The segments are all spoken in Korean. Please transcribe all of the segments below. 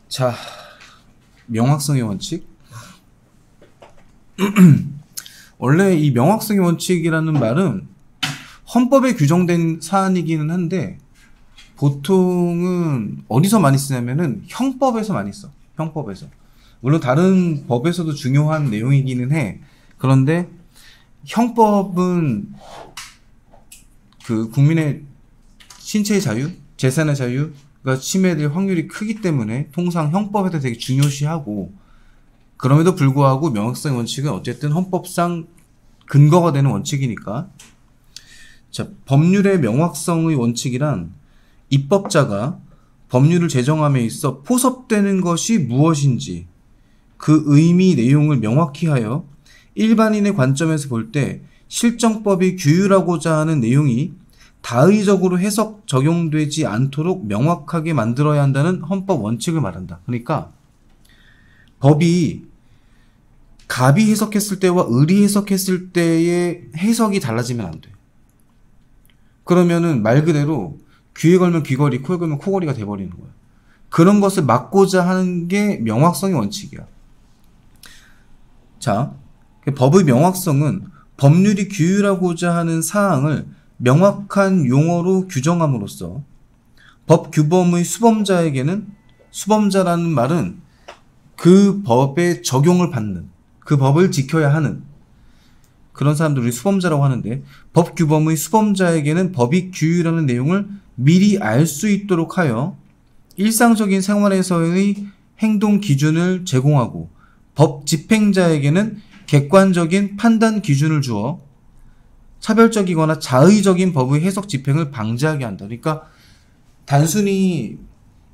자, 명확성의 원칙. 원래 이 명확성의 원칙이라는 말은 헌법에 규정된 사안이기는 한데 보통은 어디서 많이 쓰냐면은 형법에서 많이 써. 형법에서. 물론 다른 법에서도 중요한 내용이기는 해. 그런데 형법은 그 국민의 신체의 자유, 재산의 자유가 침해될 확률이 크기 때문에 통상 형법에도 되게 중요시하고, 그럼에도 불구하고 명확성의 원칙은 어쨌든 헌법상 근거가 되는 원칙이니까. 자, 법률의 명확성의 원칙이란 입법자가 법률을 제정함에 있어 포섭되는 것이 무엇인지 그 의미 내용을 명확히 하여 일반인의 관점에서 볼 때 실정법이 규율하고자 하는 내용이 다의적으로 해석 적용되지 않도록 명확하게 만들어야 한다는 헌법 원칙을 말한다. 그러니까 법이 갑이 해석했을 때와 을이 해석했을 때의 해석이 달라지면 안 돼. 그러면은 말 그대로 귀에 걸면 귀걸이, 코에 걸면 코걸이가 돼버리는 거야. 그런 것을 막고자 하는 게 명확성의 원칙이야. 자, 법의 명확성은 법률이 규율하고자 하는 사항을 명확한 용어로 규정함으로써 법 규범의 수범자에게는, 수범자라는 말은 그 법에 적용을 받는, 그 법을 지켜야 하는 그런 사람들을 우리 수범자라고 하는데, 법 규범의 수범자에게는 법이 규율하는 내용을 미리 알 수 있도록 하여 일상적인 생활에서의 행동 기준을 제공하고, 법 집행자에게는 객관적인 판단 기준을 주어 차별적이거나 자의적인 법의 해석 집행을 방지하게 한다. 그러니까 단순히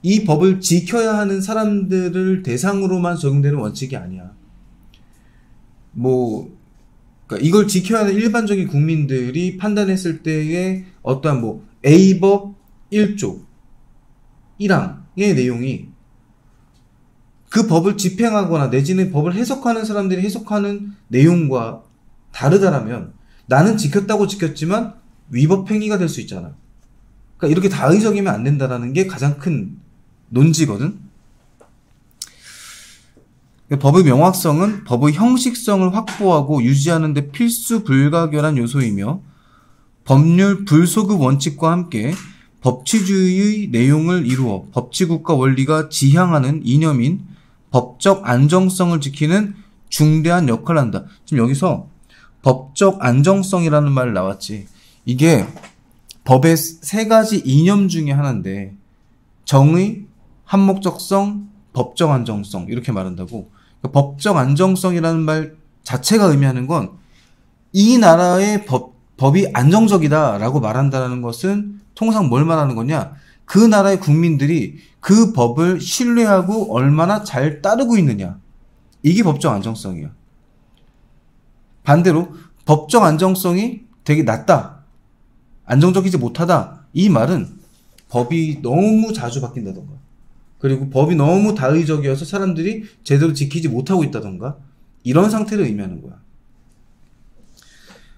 이 법을 지켜야 하는 사람들을 대상으로만 적용되는 원칙이 아니야. 그러니까 이걸 지켜야 하는 일반적인 국민들이 판단했을 때의 어떠한 A법 1조 1항의 내용이 그 법을 집행하거나 내지는 법을 해석하는 사람들이 해석하는 내용과 다르다라면 나는 지켰다고 지켰지만 위법 행위가 될 수 있잖아. 그러니까 이렇게 다의적이면 안 된다라는 게 가장 큰 논지거든. 법의 명확성은 법의 형식성을 확보하고 유지하는 데 필수 불가결한 요소이며, 법률 불소급 원칙과 함께 법치주의의 내용을 이루어 법치국가 원리가 지향하는 이념인 법적 안정성을 지키는 중대한 역할을 한다. 지금 여기서 법적 안정성이라는 말 나왔지. 이게 법의 세 가지 이념 중에 하나인데, 정의, 합목적성, 법적 안정성 이렇게 말한다고. 그러니까 법적 안정성이라는 말 자체가 의미하는 건 이 나라의 법이 안정적이다라고 말한다는 것은 통상 뭘 말하는 거냐? 그 나라의 국민들이 그 법을 신뢰하고 얼마나 잘 따르고 있느냐. 이게 법적 안정성이야. 반대로 법적 안정성이 되게 낮다, 안정적이지 못하다, 이 말은 법이 너무 자주 바뀐다던가, 그리고 법이 너무 다의적이어서 사람들이 제대로 지키지 못하고 있다던가, 이런 상태를 의미하는 거야.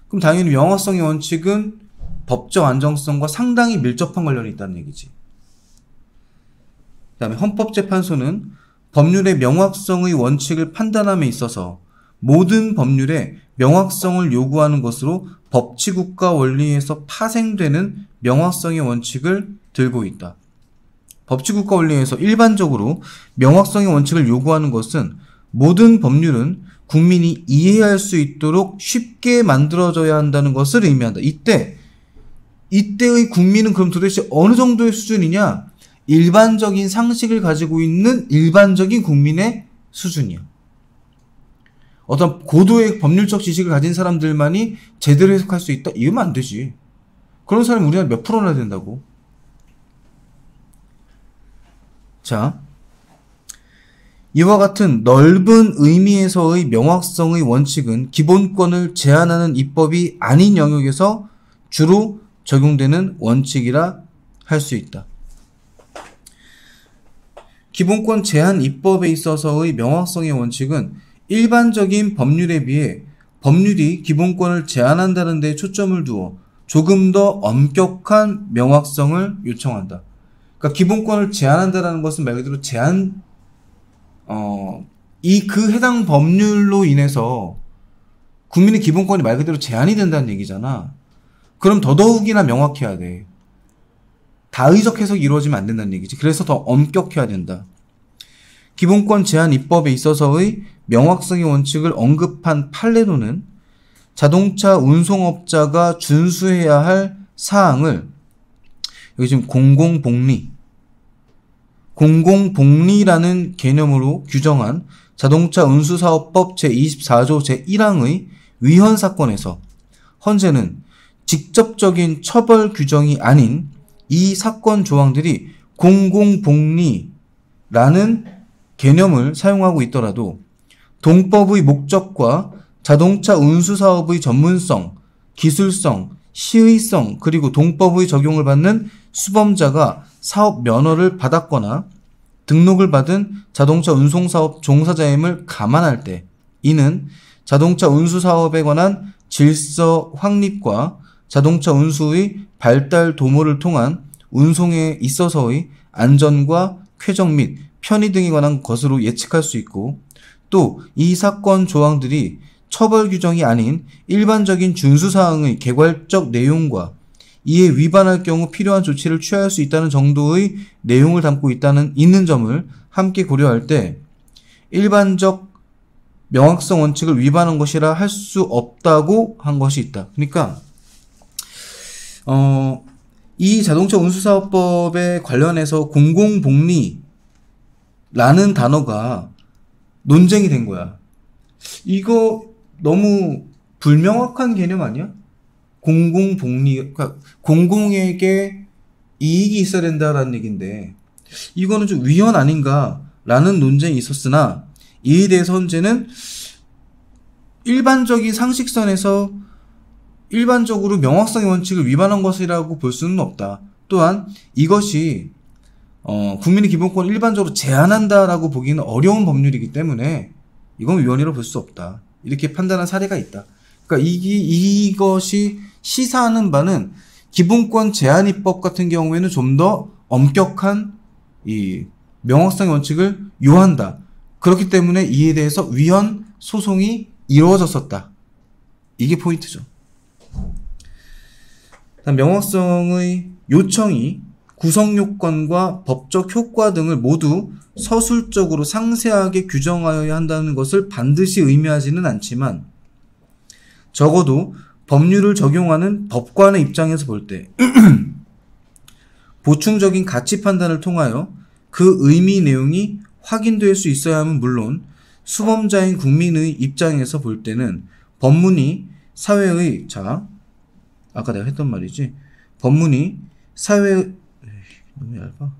그럼 당연히 명확성의 원칙은 법적 안정성과 상당히 밀접한 관련이 있다는 얘기지. 그 다음에 헌법재판소는 법률의 명확성의 원칙을 판단함에 있어서 모든 법률의 명확성을 요구하는 것으로 법치국가 원리에서 파생되는 명확성의 원칙을 들고 있다. 법치국가 원리에서 일반적으로 명확성의 원칙을 요구하는 것은 모든 법률은 국민이 이해할 수 있도록 쉽게 만들어져야 한다는 것을 의미한다. 이때의 국민은 그럼 도대체 어느 정도의 수준이냐? 일반적인 상식을 가지고 있는 일반적인 국민의 수준이야. 어떤 고도의 법률적 지식을 가진 사람들만이 제대로 해석할 수 있다? 이러면 안 되지. 그런 사람이 우리나라 몇 프로나 된다고? 자, 이와 같은 넓은 의미에서의 명확성의 원칙은 기본권을 제한하는 입법이 아닌 영역에서 주로 적용되는 원칙이라 할 수 있다. 기본권 제한 입법에 있어서의 명확성의 원칙은 일반적인 법률에 비해 법률이 기본권을 제한한다는 데 초점을 두어 조금 더 엄격한 명확성을 요청한다. 그러니까 기본권을 제한한다는 것은 말 그대로 그 해당 법률로 인해서 국민의 기본권이 말 그대로 제한이 된다는 얘기잖아. 그럼 더더욱이나 명확해야 돼. 다의적 해석이 이루어지면 안 된다는 얘기지. 그래서 더 엄격해야 된다. 기본권 제한 입법에 있어서의 명확성의 원칙을 언급한 판례로는 자동차 운송업자가 준수해야 할 사항을, 여기 지금 공공복리라는 개념으로 규정한 자동차 운수사업법 제24조 제1항의 위헌 사건에서 헌재는 직접적인 처벌 규정이 아닌 이 사건 조항들이 공공복리라는 개념을 사용하고 있더라도 동법의 목적과 자동차 운수사업의 전문성, 기술성, 시의성, 그리고 동법의 적용을 받는 수범자가 사업 면허를 받았거나 등록을 받은 자동차 운송사업 종사자임을 감안할 때 이는 자동차 운수사업에 관한 질서 확립과 자동차 운수의 발달 도모를 통한 운송에 있어서의 안전과 쾌적 및 편의 등에 관한 것으로 예측할 수 있고, 또 이 사건 조항들이 처벌 규정이 아닌 일반적인 준수사항의 개괄적 내용과 이에 위반할 경우 필요한 조치를 취할 수 있다는 정도의 내용을 담고 있는 점을 함께 고려할 때 일반적 명확성 원칙을 위반한 것이라 할 수 없다고 한 것이 있다. 그러니까 이 자동차 운수사업법에 관련해서 공공복리라는 단어가 논쟁이 된 거야. 이거 너무 불명확한 개념 아니야? 공공복리, 그러니까 공공에게 이익이 있어야 된다라는 얘기인데 이거는 좀 위헌 아닌가라는 논쟁이 있었으나 이에 대해서 헌재는 일반적인 상식선에서 일반적으로 명확성의 원칙을 위반한 것이라고 볼 수는 없다. 또한 이것이 국민의 기본권을 일반적으로 제한한다라고 보기는 어려운 법률이기 때문에 이건 위헌이라고 볼 수 없다. 이렇게 판단한 사례가 있다. 그러니까 이것이 시사하는 바는 기본권 제한 입법 같은 경우에는 좀 더 엄격한 이 명확성의 원칙을 요한다. 그렇기 때문에 이에 대해서 위헌 소송이 이루어졌었다. 이게 포인트죠. 명확성의 요청이 구성요건과 법적 효과 등을 모두 서술적으로 상세하게 규정하여야 한다는 것을 반드시 의미하지는 않지만 적어도 법률을 적용하는 법관의 입장에서 볼 때 보충적인 가치 판단을 통하여 그 의미 내용이 확인될 수 있어야 함은 물론 수범자인 국민의 입장에서 볼 때는 법문이 사회의 아까 내가 했던 말이지. 법문이 너무 얇아.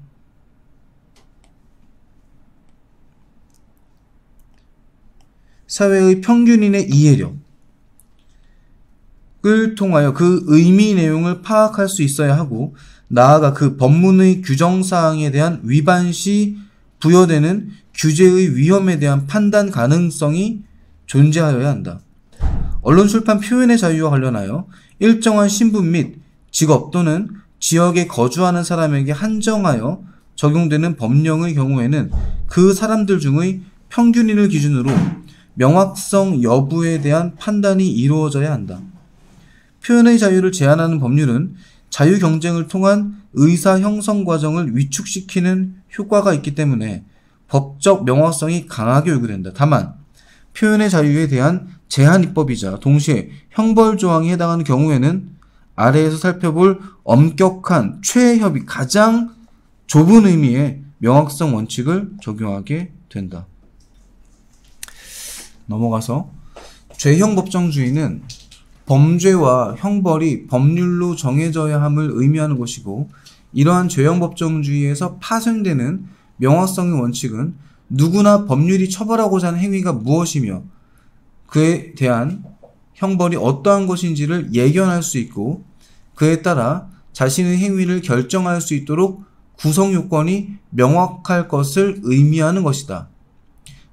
사회의 평균인의 이해력을 통하여 그 의미 내용을 파악할 수 있어야 하고, 나아가 그 법문의 규정사항에 대한 위반 시 부여되는 규제의 위험에 대한 판단 가능성이 존재하여야 한다. 언론 출판 표현의 자유와 관련하여 일정한 신분 및 직업 또는 지역에 거주하는 사람에게 한정하여 적용되는 법령의 경우에는 그 사람들 중의 평균인을 기준으로 명확성 여부에 대한 판단이 이루어져야 한다. 표현의 자유를 제한하는 법률은 자유 경쟁을 통한 의사 형성 과정을 위축시키는 효과가 있기 때문에 법적 명확성이 강하게 요구된다. 다만 표현의 자유에 대한 제한 입법이자 동시에 형벌 조항에 해당하는 경우에는 아래에서 살펴볼 엄격한 최협이 가장 좁은 의미의 명확성 원칙을 적용하게 된다. 넘어가서 죄형 법정주의는 범죄와 형벌이 법률로 정해져야 함을 의미하는 것이고, 이러한 죄형 법정주의에서 파생되는 명확성의 원칙은 누구나 법률이 처벌하고자 하는 행위가 무엇이며 그에 대한 형벌이 어떠한 것인지를 예견할 수 있고, 그에 따라 자신의 행위를 결정할 수 있도록 구성요건이 명확할 것을 의미하는 것이다.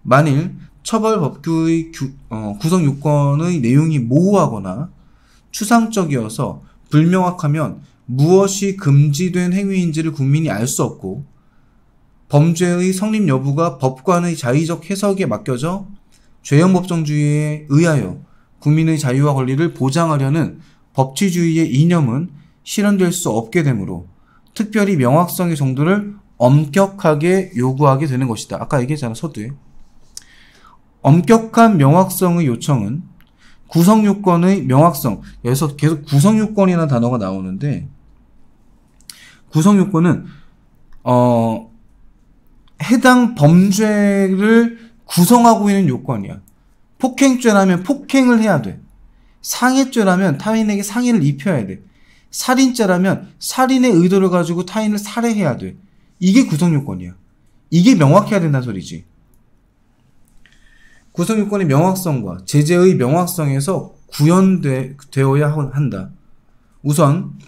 만일 처벌 법규의 구성요건의 내용이 모호하거나 추상적이어서 불명확하면 무엇이 금지된 행위인지를 국민이 알 수 없고, 범죄의 성립 여부가 법관의 자의적 해석에 맡겨져 죄형법정주의에 의하여 국민의 자유와 권리를 보장하려는 법치주의의 이념은 실현될 수 없게 되므로 특별히 명확성의 정도를 엄격하게 요구하게 되는 것이다. 아까 얘기했잖아, 서두에. 엄격한 명확성의 요청은 구성요건의 명확성, 여기서 계속 구성요건이라는 단어가 나오는데, 구성요건은 해당 범죄를 구성하고 있는 요건이야. 폭행죄라면 폭행을 해야 돼. 상해죄라면 타인에게 상해를 입혀야 돼. 살인죄라면 살인의 의도를 가지고 타인을 살해해야 돼. 이게 구성요건이야. 이게 명확해야 된다는 소리지. 구성요건의 명확성과 제재의 명확성에서 구현되어야 한다. 우선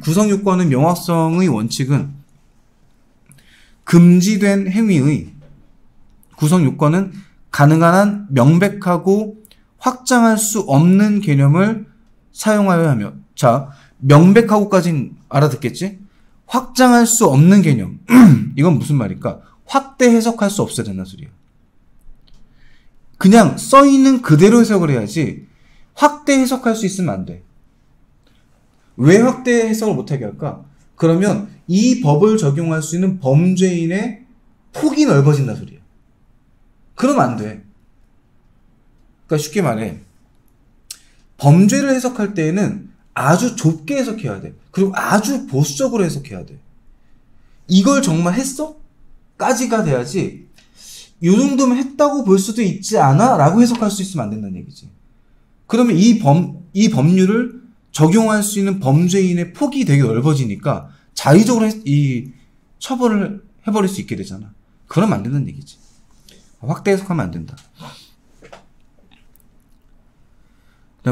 구성요건의 명확성의 원칙은 금지된 행위의 구성요건은 가능한 한 명백하고 확장할 수 없는 개념을 사용하여야 하며, 자, 명백하고까진 알아듣겠지? 확장할 수 없는 개념. 이건 무슨 말일까? 확대 해석할 수 없어야 된다는 소리야. 그냥 써있는 그대로 해석을 해야지 확대 해석할 수 있으면 안 돼. 왜 확대 해석을 못하게 할까? 그러면 이 법을 적용할 수 있는 범죄인의 폭이 넓어진다는 소리야. 그러면 안 돼. 그러니까 쉽게 말해, 범죄를 해석할 때에는 아주 좁게 해석해야 돼. 그리고 아주 보수적으로 해석해야 돼. 이걸 정말 했어? 까지가 돼야지 이 정도면 했다고 볼 수도 있지 않아? 라고 해석할 수 있으면 안 된다는 얘기지. 그러면 이 법률을 적용할 수 있는 범죄인의 폭이 되게 넓어지니까 자의적으로 이 처벌을 해버릴 수 있게 되잖아. 그러면 안 된다는 얘기지. 확대 해석하면 안 된다.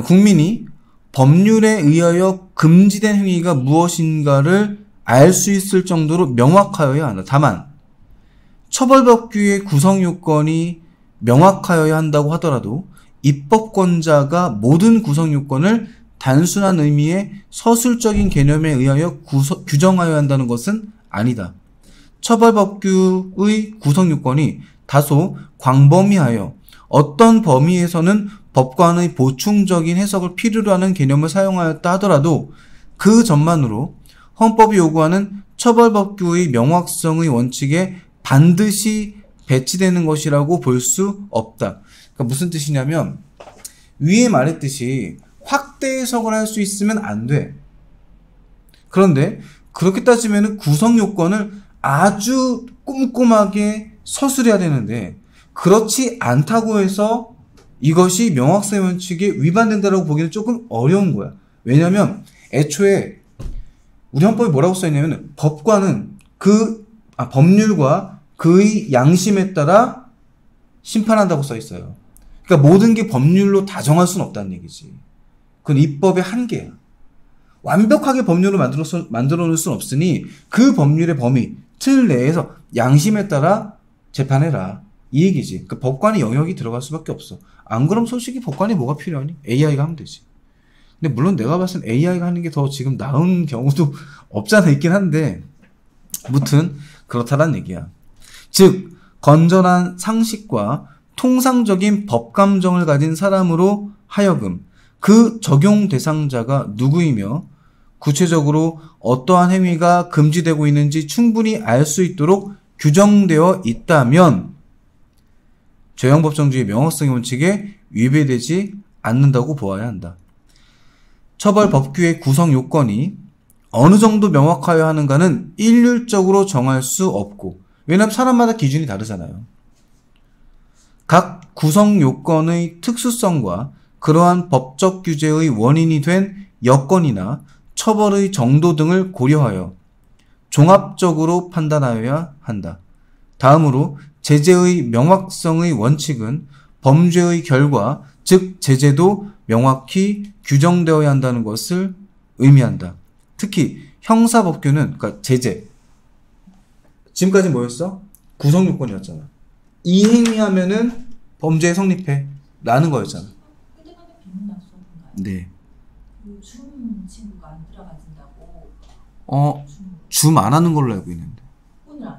국민이 법률에 의하여 금지된 행위가 무엇인가를 알 수 있을 정도로 명확하여야 한다. 다만 처벌법규의 구성요건이 명확하여야 한다고 하더라도 입법권자가 모든 구성요건을 단순한 의미의 서술적인 개념에 의하여 규정하여야 한다는 것은 아니다. 처벌법규의 구성요건이 다소 광범위하여 어떤 범위에서는 법관의 보충적인 해석을 필요로 하는 개념을 사용하였다 하더라도 그 전만으로 헌법이 요구하는 처벌법규의 명확성의 원칙에 반드시 배치되는 것이라고 볼 수 없다. 그러니까 무슨 뜻이냐면 위에 말했듯이 확대 해석을 할 수 있으면 안 돼. 그런데 그렇게 따지면 구성요건을 아주 꼼꼼하게 서술해야 되는데 그렇지 않다고 해서 이것이 명확성의 원칙에 위반된다고 보기는 조금 어려운 거야. 왜냐면 애초에 우리 헌법에 뭐라고 써있냐면 법관은 법률과 그의 양심에 따라 심판한다고 써있어요. 그러니까 모든 게 법률로 다 정할 수는 없다는 얘기지. 그건 입법의 한계야. 완벽하게 법률을 만들어 놓을 수는 없으니 그 법률의 범위, 틀 내에서 양심에 따라 재판해라. 이 얘기지. 그 법관의 영역이 들어갈 수밖에 없어. 안 그럼 솔직히 법관이 뭐가 필요하니? AI가 하면 되지. 근데 물론 내가 봤을 땐 AI가 하는 게 더 지금 나은 경우도 없잖아 있긴 한데 무튼 그렇다란 얘기야. 즉 건전한 상식과 통상적인 법감정을 가진 사람으로 하여금 그 적용 대상자가 누구이며 구체적으로 어떠한 행위가 금지되고 있는지 충분히 알 수 있도록 규정되어 있다면 죄형법정주의 명확성의 원칙에 위배되지 않는다고 보아야 한다. 처벌법규의 구성 요건이 어느 정도 명확하여야 하는가는 일률적으로 정할 수 없고, 왜냐하면 사람마다 기준이 다르잖아요. 각 구성 요건의 특수성과 그러한 법적 규제의 원인이 된 여건이나 처벌의 정도 등을 고려하여 종합적으로 판단하여야 한다. 다음으로 제재의 명확성의 원칙은 범죄의 결과, 즉 제재도 명확히 규정되어야 한다는 것을 의미한다. 특히 형사법규는, 그러니까 제재, 지금까지 뭐였어? 구성요건이었잖아. 이 행위하면은 범죄에 성립해 라는 거였잖아. 휴대폰에 비문 났었던가요? 네. 그 줌 친구가 안 들어가진다고. 줌 안 하는 걸로 알고 있는데. 오늘 안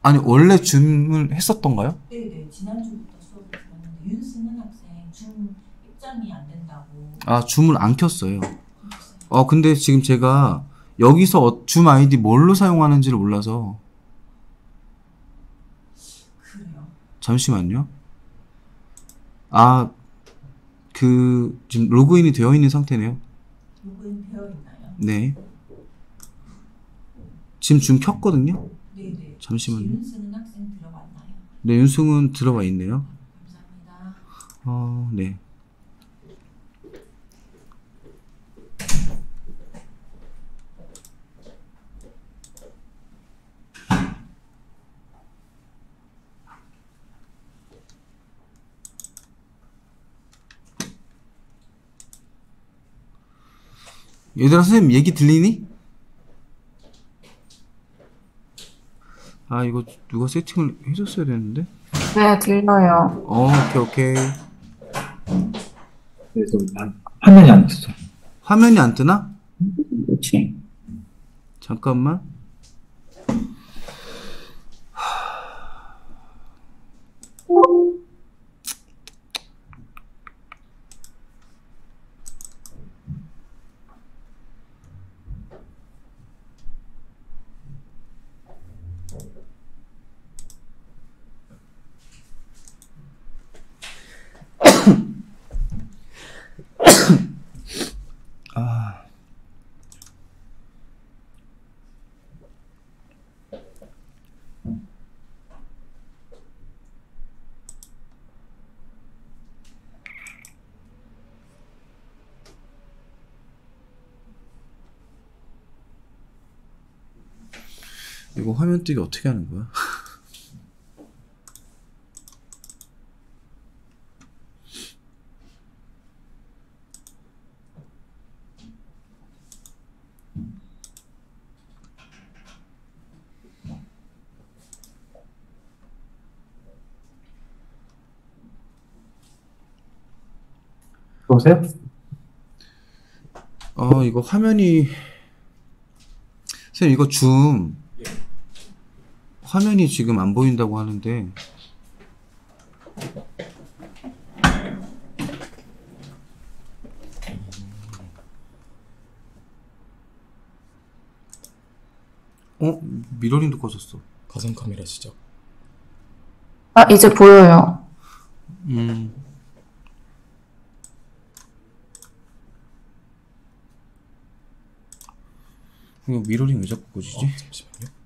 아니 원래 줌을 했었던가요? 네네, 지난주부터 수업을 들었는데 윤승은 학생 줌 입장이 안 된다고 아 줌을 안 켰어요. 했어요. 근데 지금 제가 여기서 줌 아이디 뭘로 사용하는지를 몰라서 그래요. 잠시만요. 지금 로그인이 되어 있는 상태네요. 로그인 되어 있나요? 네. 지금 줌 켰거든요. 네네. 잠시만요. 윤승은 학생 들어갔나요? 네, 윤승은 들어와 있네요. 감사합니다. 네. 얘들아, 선생님 얘기 들리니? 이거 누가 세팅을 해줬어야 되는데? 네, 들려요. 오케이. 그래서 화면이 안 떴어. 화면이 안 뜨나? 그렇지. 잠깐만. 이거 화면 뜨기 어떻게 하는 거야? 보세요. 이거 화면이 선생님 이거 줌 화면이 지금 안 보인다고 하는데 미러링도 꺼졌어. 가상 카메라 시작. 이제 보여요. 이거 미러링 왜 자꾸 꺼지지? 잠시만요.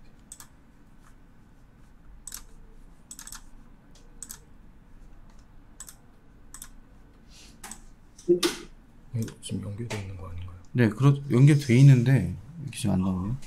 이거 지금 연결되어 있는 거 아닌가요? 네, 연결돼 있는데 이렇게 지금 안 나오네요.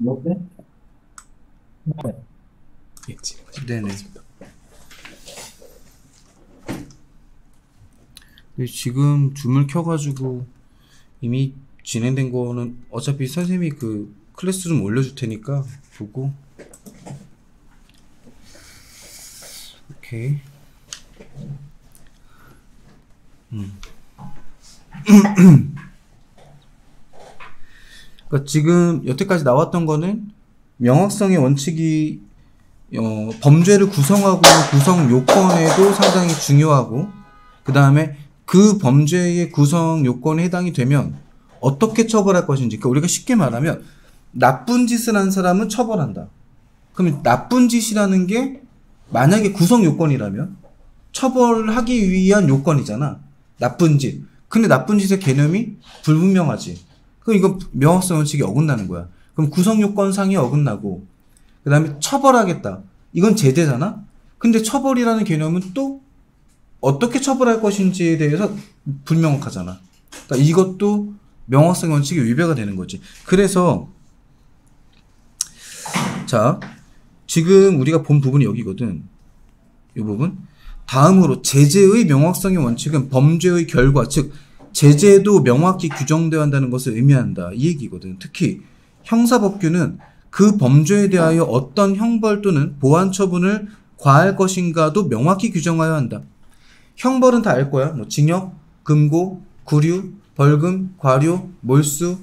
이렇게? 예, 진행하시면 네네. 되겠습니다. 네, 지금 줌을 켜가지고 이미 진행된 거는 어차피 선생님이 그 클래스 좀 올려줄 테니까 보고. 오케이. 그러니까 지금 여태까지 나왔던 거는 명확성의 원칙이 범죄를 구성하고 있는 구성 요건에도 상당히 중요하고, 그 다음에 그 범죄의 구성 요건에 해당이 되면 어떻게 처벌할 것인지. 그러니까 우리가 쉽게 말하면 나쁜 짓을 한 사람은 처벌한다. 그러면 나쁜 짓이라는 게 만약에 구성 요건이라면 처벌하기 위한 요건이잖아. 나쁜 짓. 근데 나쁜 짓의 개념이 불분명하지. 그럼 이건 명확성 원칙이 어긋나는 거야. 그럼 구성 요건상이 어긋나고, 그 다음에 처벌하겠다. 이건 제대잖아? 근데 처벌이라는 개념은 또 어떻게 처벌할 것인지에 대해서 불명확하잖아. 그러니까 이것도 명확성의 원칙이 위배가 되는 거지. 그래서 자, 지금 우리가 본 부분이 여기거든. 이 부분. 다음으로 제재의 명확성의 원칙은 범죄의 결과, 즉 제재도 명확히 규정되어야 한다는 것을 의미한다. 이 얘기거든. 특히 형사법규는 그 범죄에 대하여 어떤 형벌 또는 보완 처분을 과할 것인가도 명확히 규정하여야 한다. 형벌은 다 알 거야. 뭐 징역, 금고, 구류, 벌금, 과료, 몰수,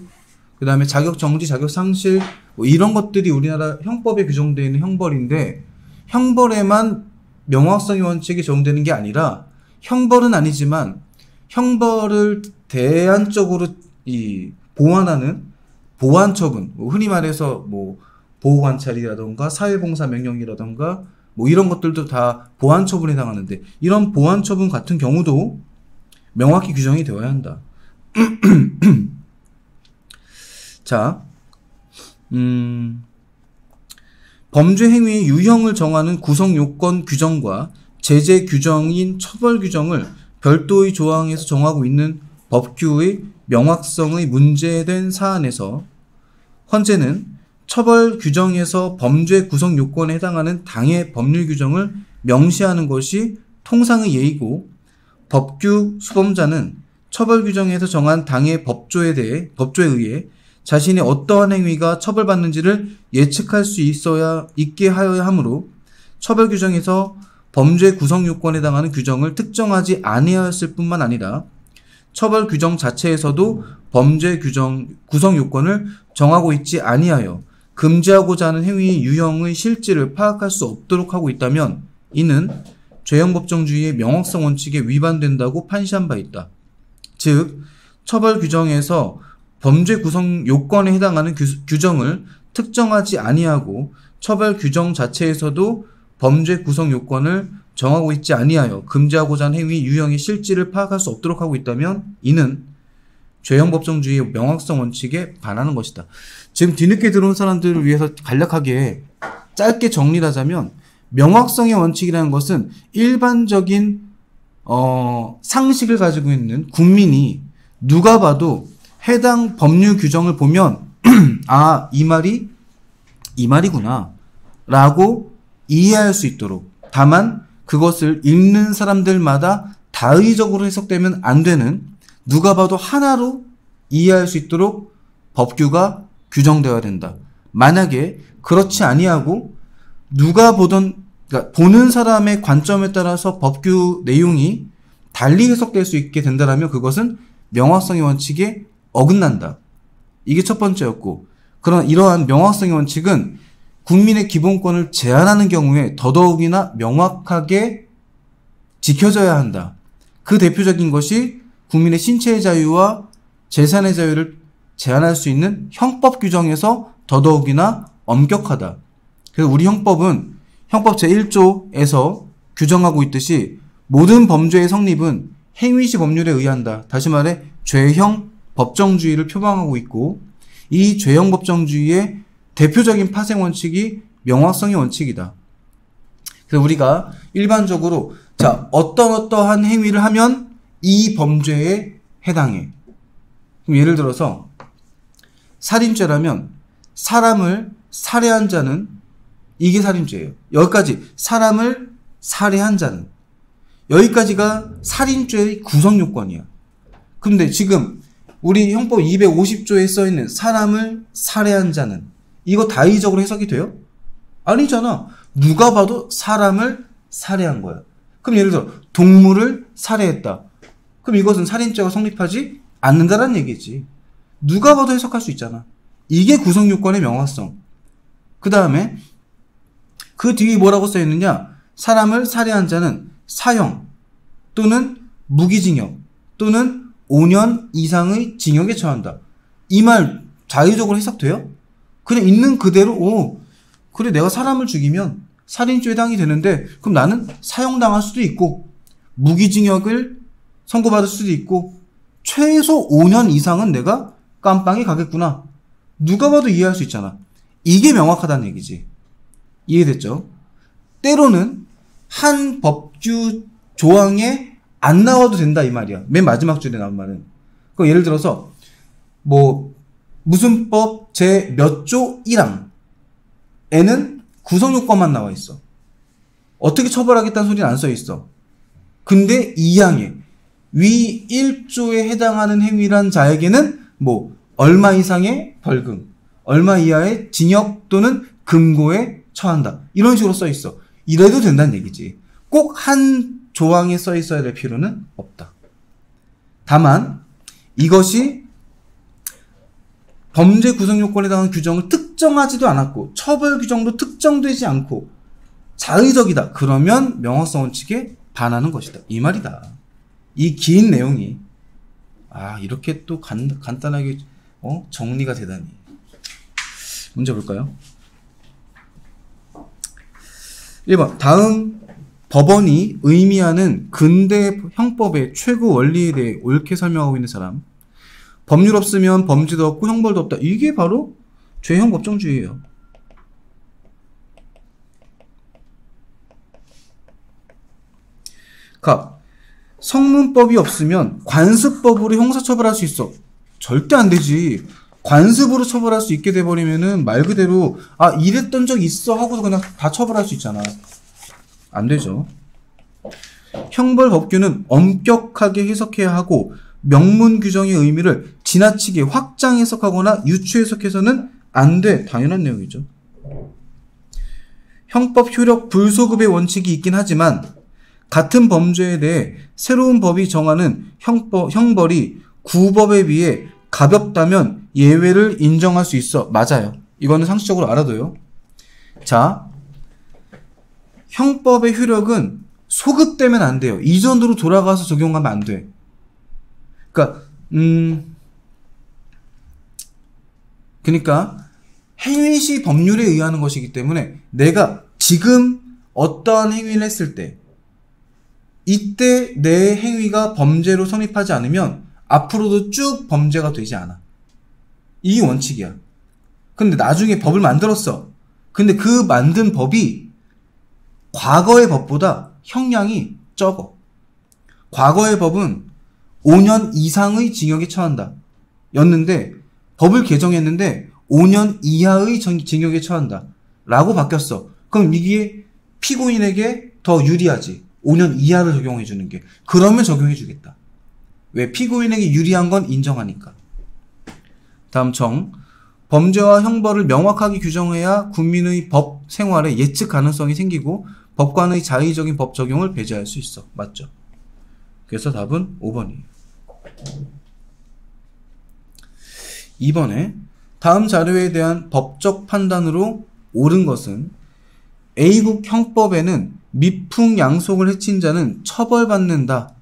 그 다음에 자격 정지, 자격 상실, 뭐 이런 것들이 우리나라 형법에 규정되어 있는 형벌인데, 형벌에만 명확성의 원칙이 적용되는 게 아니라, 형벌은 아니지만 형벌을 대안적으로 보완하는 보완 처분, 뭐 흔히 말해서 뭐 보호관찰이라던가 사회봉사 명령이라던가 뭐 이런 것들도 다 보완 처분에 해당하는데, 이런 보완 처분 같은 경우도 명확히 규정이 되어야 한다. 자, 범죄 행위의 유형을 정하는 구성 요건 규정과 제재 규정인 처벌 규정을 별도의 조항에서 정하고 있는 법규의 명확성의 문제된 사안에서 헌재는 처벌 규정에서 범죄 구성 요건에 해당하는 당해 법률 규정을 명시하는 것이 통상의 예이고, 법규 수범자는 처벌 규정에서 정한 당해 법조에 의해 자신의 어떠한 행위가 처벌받는지를 예측할 수 있게 하여야 하므로, 처벌 규정에서 범죄 구성 요건에 해당하는 규정을 특정하지 아니하였을 뿐만 아니라 처벌 규정 자체에서도 범죄 구성 요건을 정하고 있지 아니하여 금지하고자 하는 행위의 유형의 실질을 파악할 수 없도록 하고 있다면, 이는 죄형법정주의의 명확성 원칙에 위반된다고 판시한 바 있다. 즉, 처벌 규정에서 범죄 구성 요건에 해당하는 규정을 특정하지 아니하고 처벌 규정 자체에서도 범죄 구성 요건을 정하고 있지 아니하여 금지하고자 하는 행위 유형의 실질을 파악할 수 없도록 하고 있다면, 이는 죄형법정주의의 명확성 원칙에 반하는 것이다. 지금 뒤늦게 들어온 사람들을 위해서 간략하게 짧게 정리를 하자면, 명확성의 원칙이라는 것은 일반적인 상식을 가지고 있는 국민이 누가 봐도 해당 법률 규정을 보면 아, 이 말이구나 라고 이해할 수 있도록, 다만 그것을 읽는 사람들마다 다의적으로 해석되면 안 되는, 누가 봐도 하나로 이해할 수 있도록 법규가 규정되어야 된다. 만약에 그렇지 아니하고 그러니까 보는 사람의 관점에 따라서 법규 내용이 달리 해석될 수 있게 된다면 그것은 명확성의 원칙에 어긋난다. 이게 첫 번째였고, 그런 이러한 명확성의 원칙은 국민의 기본권을 제한하는 경우에 더더욱이나 명확하게 지켜져야 한다. 그 대표적인 것이 국민의 신체의 자유와 재산의 자유를 제한할 수 있는 형법 규정에서 더더욱이나 엄격하다. 그래서 우리 형법은 형법 제1조에서 규정하고 있듯이 모든 범죄의 성립은 행위시 법률에 의한다. 다시 말해 죄형 법정주의를 표방하고 있고, 이 죄형 법정주의의 대표적인 파생 원칙이 명확성의 원칙이다. 그래서 우리가 일반적으로 자, 어떠한 행위를 하면 이 범죄에 해당해. 그럼 예를 들어서 살인죄라면 사람을 살해한 자는 이게 살인죄예요. 여기까지 사람을 살해한 자는, 여기까지가 살인죄의 구성 요건이야. 근데 지금 우리 형법 250조에 써있는 사람을 살해한 자는, 이거 다의적으로 해석이 돼요? 아니잖아. 누가 봐도 사람을 살해한 거야. 그럼 예를 들어 동물을 살해했다. 그럼 이것은 살인죄가 성립하지 않는다라는 얘기지. 누가 봐도 해석할 수 있잖아. 이게 구성 요건의 명확성. 그 다음에 그 뒤에 뭐라고 써있느냐, 사람을 살해한 자는 사형 또는 무기징역 또는 5년 이상의 징역에 처한다. 이 말 자의적으로 해석돼요? 그냥 있는 그대로 그래, 내가 사람을 죽이면 살인죄에 해당이 되는데 그럼 나는 사형당할 수도 있고 무기징역을 선고받을 수도 있고 최소 5년 이상은 내가 깜빵에 가겠구나. 누가 봐도 이해할 수 있잖아. 이게 명확하다는 얘기지. 이해됐죠? 때로는 한 법규 조항에 안 나와도 된다 이 말이야. 맨 마지막 줄에 나온 말은. 그 예를 들어서 뭐 무슨 법 제 몇 조 1항에는 구성요건만 나와 있어. 어떻게 처벌하겠다는 소리는 안 써 있어. 근데 2항에 위 1조에 해당하는 행위란 자에게는 뭐 얼마 이상의 벌금, 얼마 이하의 징역 또는 금고에 처한다. 이런 식으로 써 있어. 이래도 된다는 얘기지. 꼭 한 조항에 써 있어야 될 필요는 없다. 다만 이것이 범죄 구성 요건에 대한 규정을 특정하지도 않았고 처벌 규정도 특정되지 않고 자의적이다. 그러면 명확성 원칙에 반하는 것이다. 이 말이다. 이 긴 내용이 이렇게 또 간단하게 정리가 되다니. 문제 볼까요? 1번 다음 법원이 의미하는 근대 형법의 최고 원리에 대해 옳게 설명하고 있는 사람. 법률 없으면 범죄도 없고 형벌도 없다. 이게 바로 죄형 법정주의예요. 갑. 성문법이 없으면 관습법으로 형사처벌할 수 있어. 절대 안 되지. 관습으로 처벌할 수 있게 돼버리면은 말 그대로 이랬던 적 있어 하고도 그냥 다 처벌할 수 있잖아. 안 되죠. 형벌 법규는 엄격하게 해석해야 하고 명문 규정의 의미를 지나치게 확장 해석하거나 유추 해석해서는 안 돼. 당연한 내용이죠. 형법 효력 불소급의 원칙이 있긴 하지만 같은 범죄에 대해 새로운 법이 정하는 형벌이 구법에 비해 가볍다면 예외를 인정할 수 있어. 맞아요. 이거는 상식적으로 알아둬요. 자, 형법의 효력은 소급되면 안 돼요. 이전으로 돌아가서 적용하면 안 돼. 그러니까 행위시 법률에 의하는 것이기 때문에 내가 지금 어떠한 행위를 했을 때 이때 내 행위가 범죄로 성립하지 않으면 앞으로도 쭉 범죄가 되지 않아. 이 원칙이야. 근데 나중에 법을 만들었어. 근데 그 만든 법이 과거의 법보다 형량이 적어. 과거의 법은 5년 이상의 징역에 처한다. 였는데 법을 개정했는데 5년 이하의 징역에 처한다. 라고 바뀌었어. 그럼 이게 피고인에게 더 유리하지. 5년 이하를 적용해 주는 게. 그러면 적용해 주겠다. 왜? 피고인에게 유리한 건 인정하니까. 다음 정. 범죄와 형벌을 명확하게 규정해야 국민의 법 생활에 예측 가능성이 생기고 법관의 자의적인 법 적용을 배제할 수 있어. 맞죠? 그래서 답은 5번이에요. 2번에 다음 자료에 대한 법적 판단으로 옳은 것은 A국 형법에는 미풍양속을 해친 자는 처벌받는다.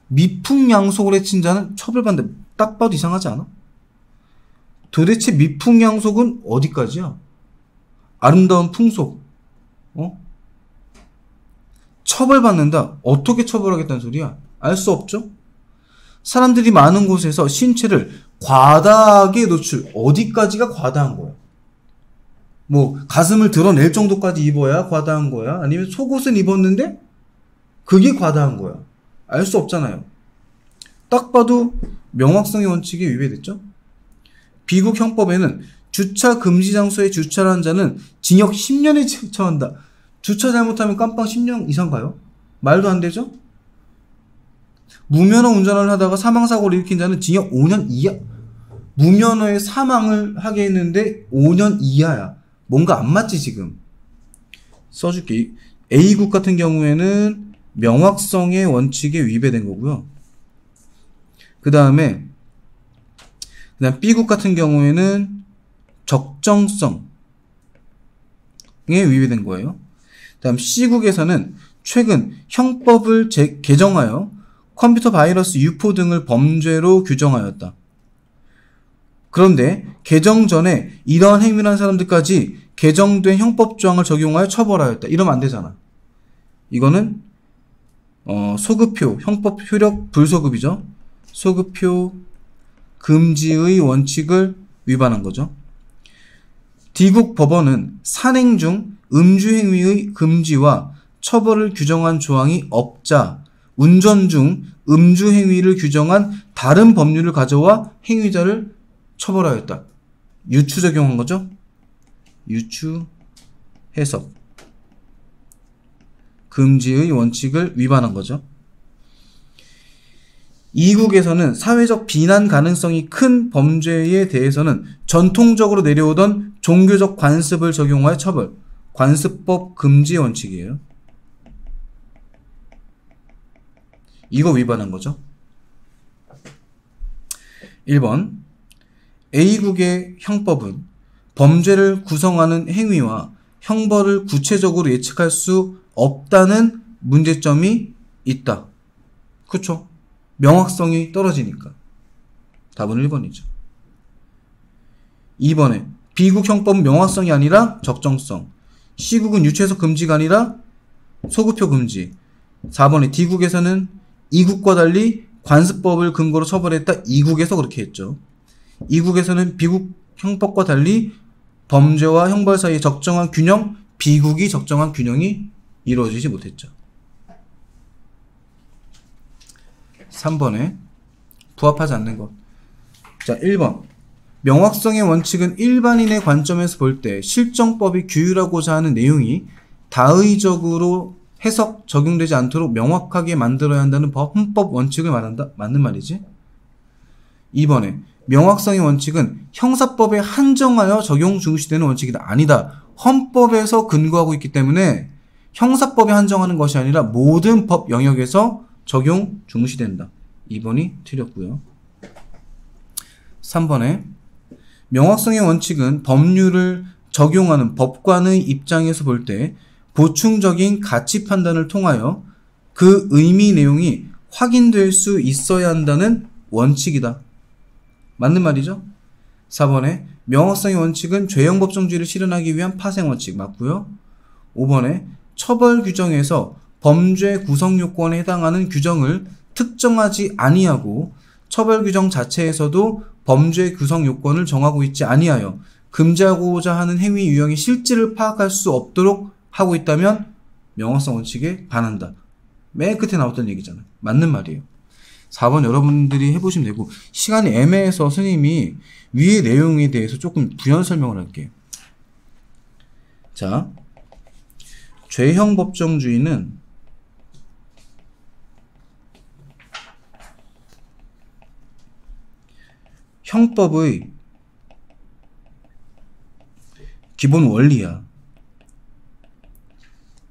미풍양속을 해친 자는 처벌받는다. 딱 봐도 이상하지 않아? 도대체 미풍양속은 어디까지야? 아름다운 풍속. 처벌받는다. 어떻게 처벌하겠다는 소리야? 알 수 없죠? 사람들이 많은 곳에서 신체를 과다하게 노출. 어디까지가 과다한 거야? 뭐 가슴을 드러낼 정도까지 입어야 과다한 거야? 아니면 속옷은 입었는데 그게 과다한 거야? 알 수 없잖아요. 딱 봐도 명확성의 원칙에 위배됐죠? 비국 형법에는 주차 금지 장소에 주차를 한 자는 징역 10년에 처한다. 주차 잘못하면 깜빵 10년 이상 가요? 말도 안 되죠? 무면허 운전을 하다가 사망사고를 일으킨 자는 징역 5년 이하. 무면허에 사망을 하게 했는데 5년 이하야. 뭔가 안 맞지 지금. 써줄게. A국 같은 경우에는 명확성의 원칙에 위배된 거고요. 그 다음 B국 같은 경우에는 적정성에 위배된 거예요. 다음 C국에서는 최근 형법을 개정하여 컴퓨터 바이러스 유포 등을 범죄로 규정하였다. 그런데 개정 전에 이러한 행위를 한 사람들까지 개정된 형법 조항을 적용하여 처벌하였다. 이러면 안 되잖아. 이거는 소급효, 형법 효력 불소급이죠. 소급효 금지의 원칙을 위반한 거죠. D국 법원은 산행 중 음주 행위의 금지와 처벌을 규정한 조항이 없자 운전 중 음주 행위를 규정한 다른 법률을 가져와 행위자를 처벌하였다. 유추 적용한 거죠? 유추 해석. 금지의 원칙을 위반한 거죠. 이국에서는 사회적 비난 가능성이 큰 범죄에 대해서는 전통적으로 내려오던 종교적 관습을 적용하여 처벌. 관습법 금지 원칙이에요. 이거 위반한 거죠. 1번. A국의 형법은 범죄를 구성하는 행위와 형벌을 구체적으로 예측할 수 없다는 문제점이 있다. 그쵸? 명확성이 떨어지니까. 답은 1번이죠. 2번에 B국 형법은 명확성이 아니라 적정성. C국은 유추해석 금지가 아니라 소급표 금지. 4번에 D국에서는 E국과 달리 관습법을 근거로 처벌했다. E국에서 그렇게 했죠. E국에서는 B국 형법과 달리 범죄와 형벌 사이에 적정한 균형, B국이 적정한 균형이 이루어지지 못했죠. 3번에 부합하지 않는 것. 자, 1번. 명확성의 원칙은 일반인의 관점에서 볼 때 실정법이 규율하고자 하는 내용이 다의적으로 해석, 적용되지 않도록 명확하게 만들어야 한다는 헌법 원칙을 말한다. 맞는 말이지? 2번에 명확성의 원칙은 형사법에 한정하여 적용 중시되는 원칙이다. 아니다. 헌법에서 근거하고 있기 때문에 형사법에 한정하는 것이 아니라 모든 법 영역에서 적용 중시된다. 2번이 틀렸고요. 3번에 명확성의 원칙은 법률을 적용하는 법관의 입장에서 볼 때 보충적인 가치 판단을 통하여 그 의미 내용이 확인될 수 있어야 한다는 원칙이다. 맞는 말이죠? 4번에 명확성의 원칙은 죄형 법정주의를 실현하기 위한 파생 원칙 맞고요. 5번에 처벌 규정에서 범죄 구성 요건에 해당하는 규정을 특정하지 아니하고 처벌 규정 자체에서도 범죄 구성 요건을 정하고 있지 아니하여 금지하고자 하는 행위 유형의 실질을 파악할 수 없도록 하고 있다면 명확성 원칙에 반한다. 맨 끝에 나왔던 얘기잖아요. 맞는 말이에요. 4번 여러분들이 해보시면 되고, 시간이 애매해서 스님이 위의 내용에 대해서 조금 부연 설명을 할게요. 자, 죄형 법정주의는 형법의 기본 원리야.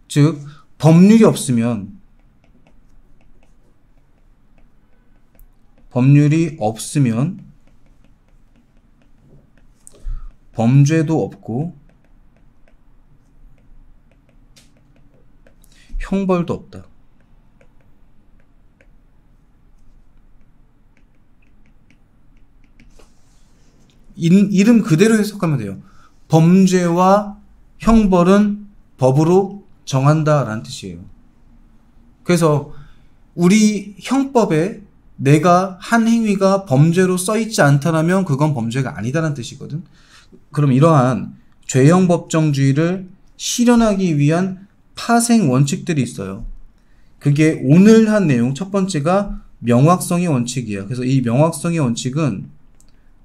즉, 법률이 없으면 범죄도 없고 형벌도 없다. 이름 그대로 해석하면 돼요. 범죄와 형벌은 법으로 정한다 라는 뜻이에요. 그래서 우리 형법에 내가 한 행위가 범죄로 써있지 않다라면 그건 범죄가 아니다라는 뜻이거든. 그럼 이러한 죄형 법정주의를 실현하기 위한 파생 원칙들이 있어요. 그게 오늘 한 내용 첫 번째가 명확성의 원칙이야. 그래서 이 명확성의 원칙은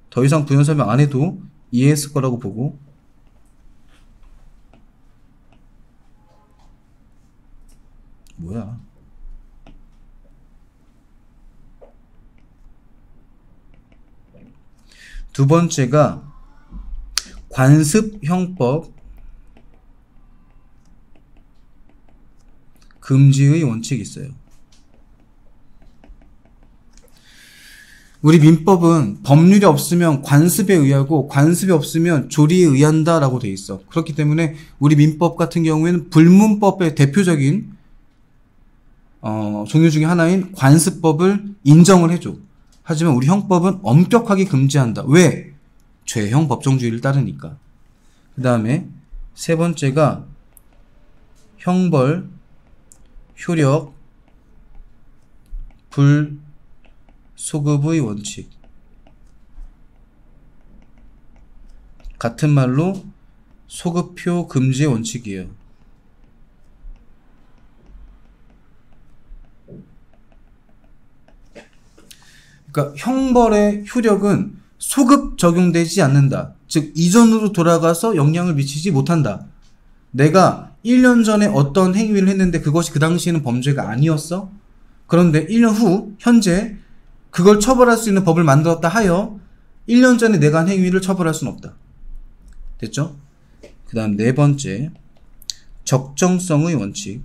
더 이상 부연 설명 안 해도 이해했을 거라고 보고, 뭐야? 두 번째가 관습형법 금지의 원칙이 있어요. 우리 민법은 법률이 없으면 관습에 의하고 관습이 없으면 조리에 의한다 라고 돼 있어. 그렇기 때문에 우리 민법 같은 경우에는 불문법의 대표적인 종류 중에 하나인 관습법을 인정을 해줘. 하지만 우리 형법은 엄격하게 금지한다. 왜? 죄형 법정주의를 따르니까. 그 다음에 세 번째가 형벌, 효력, 불소급의 원칙. 같은 말로 소급표 금지의 원칙이에요. 그러니까 형벌의 효력은 소급 적용되지 않는다. 즉 이전으로 돌아가서 영향을 미치지 못한다. 내가 1년 전에 어떤 행위를 했는데 그것이 그 당시에는 범죄가 아니었어. 그런데 1년 후 현재 그걸 처벌할 수 있는 법을 만들었다 하여 1년 전에 내가 한 행위를 처벌할 수는 없다. 됐죠? 그 다음 네 번째, 적정성의 원칙.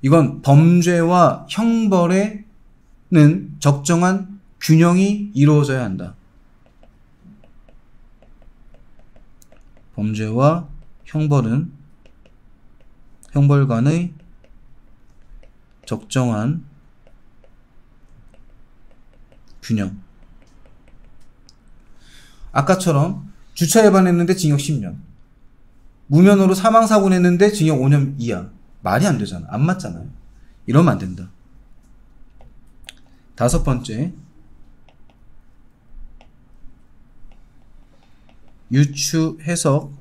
이건 범죄와 형벌에는 적정한 균형이 이루어져야 한다. 범죄와 형벌 간의 적정한 균형. 아까처럼 주차 위반했는데 징역 10년, 무면허로 사망사고 냈는데 징역 5년 이하. 말이 안 되잖아. 안 맞잖아요. 이러면 안 된다. 다섯 번째, 유추 해석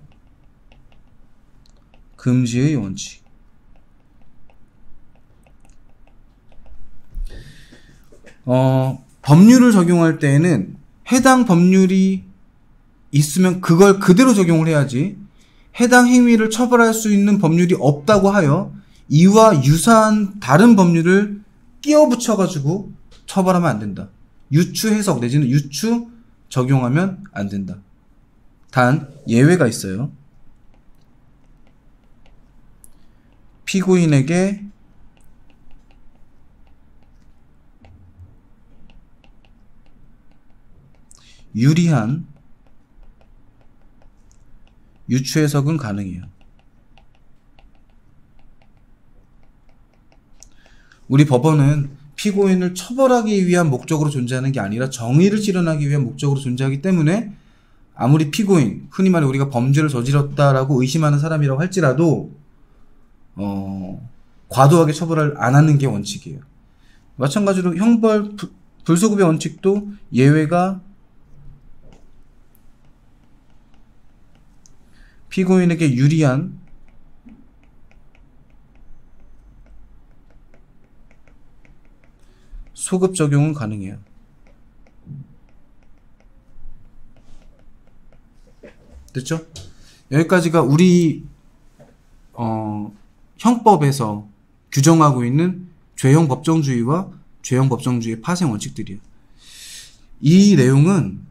금지의 원칙. 법률을 적용할 때에는 해당 법률이 있으면 그걸 그대로 적용을 해야지, 해당 행위를 처벌할 수 있는 법률이 없다고 하여 이와 유사한 다른 법률을 끼워 붙여가지고 처벌하면 안 된다. 유추 해석 내지는 유추 적용하면 안 된다. 단 예외가 있어요. 피고인에게 유리한 유추 해석은 가능해요. 우리 법원은 피고인을 처벌하기 위한 목적으로 존재하는 게 아니라 정의를 실현하기 위한 목적으로 존재하기 때문에 아무리 피고인, 흔히 말해 우리가 범죄를 저질렀다라고 의심하는 사람이라고 할지라도 과도하게 처벌을 안 하는 게 원칙이에요. 마찬가지로 형벌 불소급의 원칙도 예외가 피고인에게 유리한 소급 적용은 가능해요. 됐죠? 여기까지가 우리 형법에서 규정하고 있는 죄형 법정주의와 죄형 법정주의의 파생 원칙들이에요. 이 내용은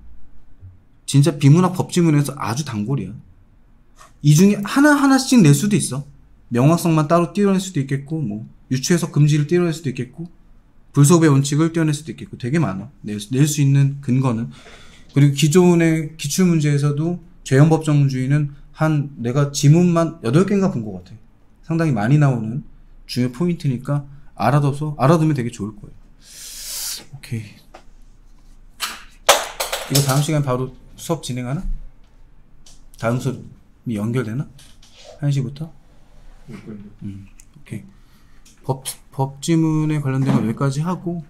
진짜 비문학 법지문에서 아주 단골이야. 이 중에 하나하나씩 낼 수도 있어. 명확성만 따로 띄어낼 수도 있겠고, 뭐 유추해석 금지를 띄어낼 수도 있겠고, 불소급의 원칙을 띄어낼 수도 있겠고, 되게 많아. 낼 수 있는 근거는. 그리고 기존의 기출문제에서도 죄형 법정주의는 내가 지문만 8개인가 본 것 같아. 상당히 많이 나오는 중요 포인트니까 알아두면 되게 좋을 거예요. 오케이. 이거 다음 시간 바로 수업 진행하나? 다음 수업이 연결되나? 1시부터? 오케이. 법지문에 관련된 건 여기까지 하고,